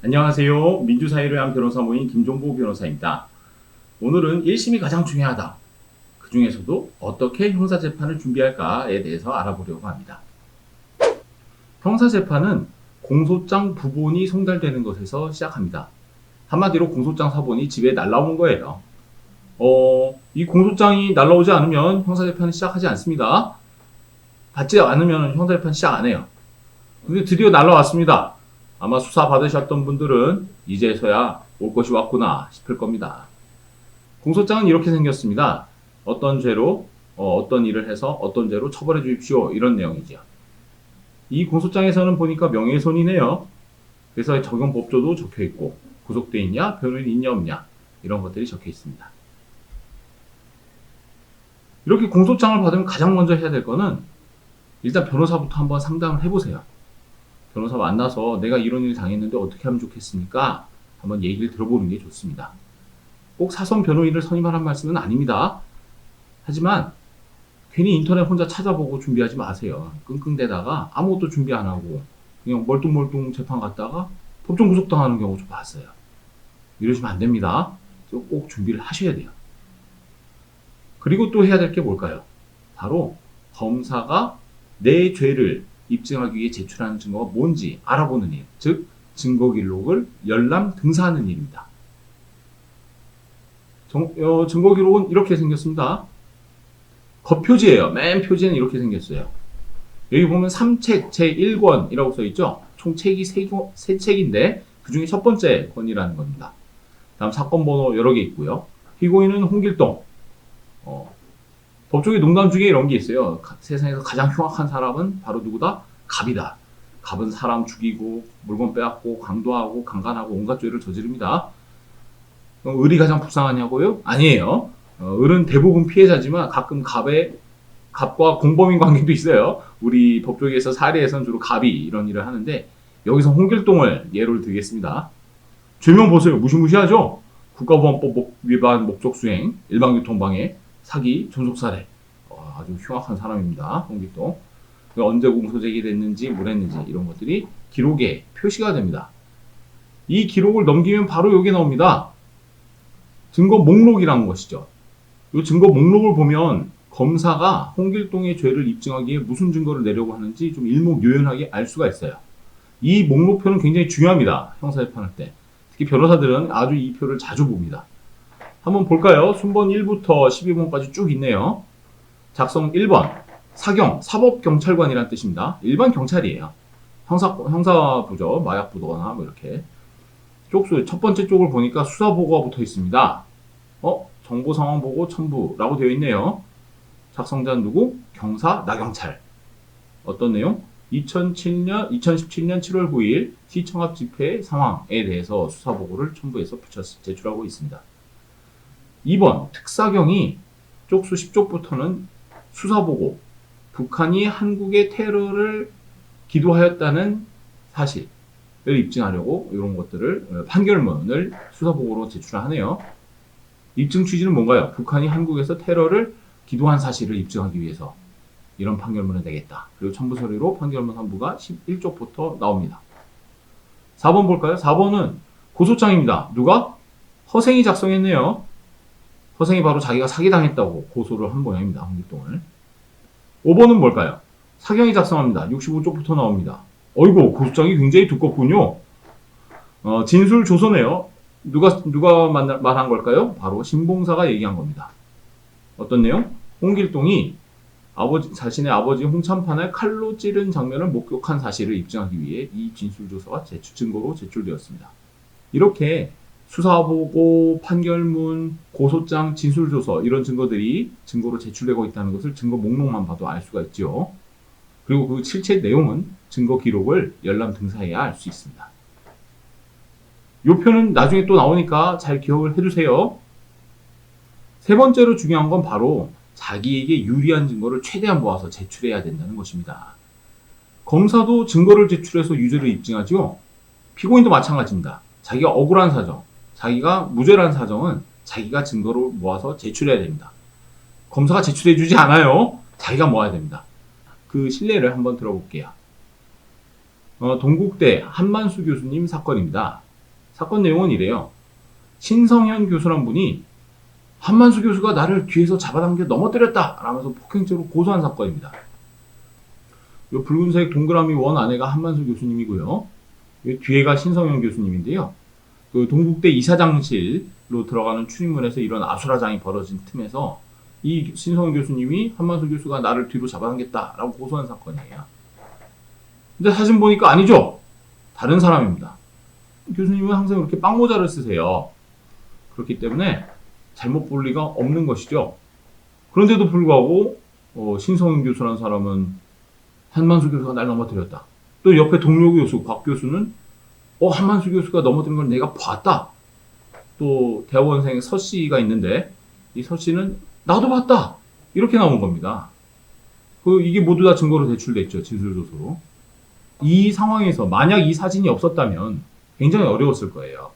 안녕하세요. 민주사회를 위한 변호사 모임 김종보 변호사입니다. 오늘은 1심이 가장 중요하다. 그 중에서도 어떻게 형사재판을 준비할까에 대해서 알아보려고 합니다. 형사재판은 공소장 부본이 송달되는 것에서 시작합니다. 한마디로 공소장 사본이 집에 날라오는 거예요. 이 공소장이 날라오지 않으면 형사재판은 시작하지 않습니다. 받지 않으면 형사재판 시작 안 해요. 근데 드디어 날라왔습니다. 아마 수사 받으셨던 분들은 이제서야 올 것이 왔구나 싶을 겁니다. 공소장은 이렇게 생겼습니다. 어떤 죄로 어떤 일을 해서 어떤 죄로 처벌해 주십시오. 이런 내용이죠. 이 공소장에서는 보니까 명예훼손이네요. 그래서 적용 법조도 적혀 있고 구속돼 있냐, 변호인 있냐 없냐 이런 것들이 적혀 있습니다. 이렇게 공소장을 받으면 가장 먼저 해야 될 거는 일단 변호사부터 한번 상담을 해보세요. 변호사 만나서 내가 이런 일 당했는데 어떻게 하면 좋겠습니까? 한번 얘기를 들어보는 게 좋습니다. 꼭 사선 변호인을 선임하라는 말씀은 아닙니다. 하지만 괜히 인터넷 혼자 찾아보고 준비하지 마세요. 끙끙대다가 아무것도 준비 안 하고 그냥 멀뚱멀뚱 재판 갔다가 법정 구속당하는 경우 좀 봤어요. 이러시면 안 됩니다. 꼭 준비를 하셔야 돼요. 그리고 또 해야 될 게 뭘까요? 바로 검사가 내 죄를 입증하기 위해 제출하는 증거가 뭔지 알아보는 일, 즉 증거기록을 열람 등사하는 일입니다. 증거기록은 이렇게 생겼습니다. 겉표지예요. 맨 표지는 이렇게 생겼어요. 여기 보면 3책 제1권이라고 써있죠. 총 책이 3책인데 그 중에 첫 번째 권이라는 겁니다. 다음 사건 번호 여러 개 있고요. 피고인은 홍길동. 법조계 농담 중에 이런 게 있어요. 세상에서 가장 흉악한 사람은 바로 누구다? 갑이다. 갑은 사람 죽이고 물건 빼앗고 강도하고 강간하고 온갖 죄를 저지릅니다. 을이 가장 불쌍하냐고요? 아니에요. 을은 대부분 피해자지만 가끔 갑과 공범인 관계도 있어요. 우리 법조계에서 사례에서는 주로 갑이 이런 일을 하는데 여기서 홍길동을 예를 들겠습니다. 죄명 보세요. 무시무시하죠? 국가보안법 위반 목적 수행, 일반교통방해, 사기, 존속살해. 아주 흉악한 사람입니다. 홍길동. 언제 공소 제기됐는지 뭘 했는지 이런 것들이 기록에 표시가 됩니다. 이 기록을 넘기면 바로 여기 나옵니다. 증거 목록이라는 것이죠. 이 증거 목록을 보면 검사가 홍길동의 죄를 입증하기에 무슨 증거를 내려고 하는지 좀 일목요연하게 알 수가 있어요. 이 목록표는 굉장히 중요합니다. 형사재판할 때. 특히 변호사들은 아주 이 표를 자주 봅니다. 한번 볼까요? 순번 1부터 12번까지 쭉 있네요. 작성 1번. 사경, 사법경찰관이란 뜻입니다. 일반 경찰이에요. 형사부죠. 마약부거나 뭐 이렇게. 쪽수, 첫 번째 쪽을 보니까 수사보고가 붙어 있습니다. 정보상황보고 첨부라고 되어 있네요. 작성자는 누구? 경사, 나경찰. 어떤 내용? 2017년 7월 9일 시청합 집회 상황에 대해서 수사보고를 첨부해서 제출하고 있습니다. 2번, 특사경이 쪽수 10쪽부터는 수사보고, 북한이 한국의 테러를 기도하였다는 사실을 입증하려고 이런 것들을 판결문을 수사보고로 제출하네요. 입증 취지는 뭔가요? 북한이 한국에서 테러를 기도한 사실을 입증하기 위해서 이런 판결문을 내겠다. 그리고 첨부 서류로 판결문 3부가 11쪽부터 나옵니다. 4번 볼까요? 4번은 고소장입니다. 누가? 허생이 작성했네요. 허생이 바로 자기가 사기당했다고 고소를 한 모양입니다. 홍길동을. 5번은 뭘까요? 사경이 작성합니다. 65쪽부터 나옵니다. 어이구, 고소장이 굉장히 두껍군요. 진술 조서네요. 누가 말한 걸까요? 바로 신봉사가 얘기한 겁니다. 어떤 내용? 홍길동이 자신의 아버지 홍찬판을 칼로 찌른 장면을 목격한 사실을 입증하기 위해 이 진술조서가 증거로 제출되었습니다. 이렇게 수사보고, 판결문, 고소장, 진술조서 이런 증거들이 증거로 제출되고 있다는 것을 증거 목록만 봐도 알 수가 있죠. 그리고 그 실체 내용은 증거 기록을 열람 등사해야 알 수 있습니다. 이 표는 나중에 또 나오니까 잘 기억을 해두세요. 세 번째로 중요한 건 바로 자기에게 유리한 증거를 최대한 모아서 제출해야 된다는 것입니다. 검사도 증거를 제출해서 유죄를 입증하죠. 피고인도 마찬가지입니다. 자기가 억울한 사정, 자기가 무죄라는 사정은 자기가 증거를 모아서 제출해야 됩니다. 검사가 제출해주지 않아요. 자기가 모아야 됩니다. 그 실례를 한번 들어볼게요. 동국대 한만수 교수님 사건입니다. 사건 내용은 이래요. 신성현 교수란 분이 한만수 교수가 나를 뒤에서 잡아당겨 넘어뜨렸다 라면서 폭행죄로 고소한 사건입니다. 이 붉은색 동그라미 원 안에가 한만수 교수님이고요. 이 뒤에가 신성현 교수님인데요. 그 동국대 이사장실로 들어가는 출입문에서 이런 아수라장이 벌어진 틈에서 이 신성현 교수님이 한만수 교수가 나를 뒤로 잡아당겼다라고 고소한 사건이에요. 근데 사진 보니까 아니죠? 다른 사람입니다. 교수님은 항상 이렇게 빵모자를 쓰세요. 그렇기 때문에 잘못 볼 리가 없는 것이죠. 그런데도 불구하고 신성현 교수라는 사람은 한만수 교수가 날 넘어뜨렸다. 또 옆에 동료 교수 곽 교수는 한만수 교수가 넘어뜨린 걸 내가 봤다. 또 대학원생 서 씨가 있는데 이 서 씨는 나도 봤다. 이렇게 나온 겁니다. 이게 모두 다 증거로 제출됐죠. 진술조서로. 이 상황에서 만약 이 사진이 없었다면 굉장히 어려웠을 거예요.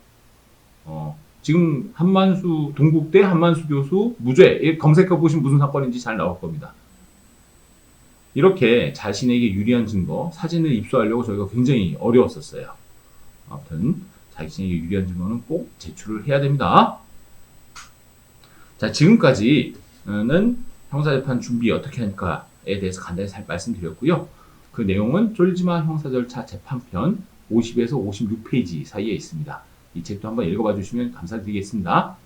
지금 동국대 한만수 교수 무죄 검색해 보시면 무슨 사건인지 잘 나올 겁니다. 이렇게 자신에게 유리한 증거, 사진을 입수하려고 저희가 굉장히 어려웠었어요. 아무튼 자신에게 유리한 증거는 꼭 제출을 해야 됩니다. 자, 지금까지는 형사재판 준비 어떻게 할까에 대해서 간단히 말씀드렸고요. 그 내용은 쫄지마 형사절차 재판편 50에서 56페이지 사이에 있습니다. 이 책도 한번 읽어봐 주시면 감사드리겠습니다.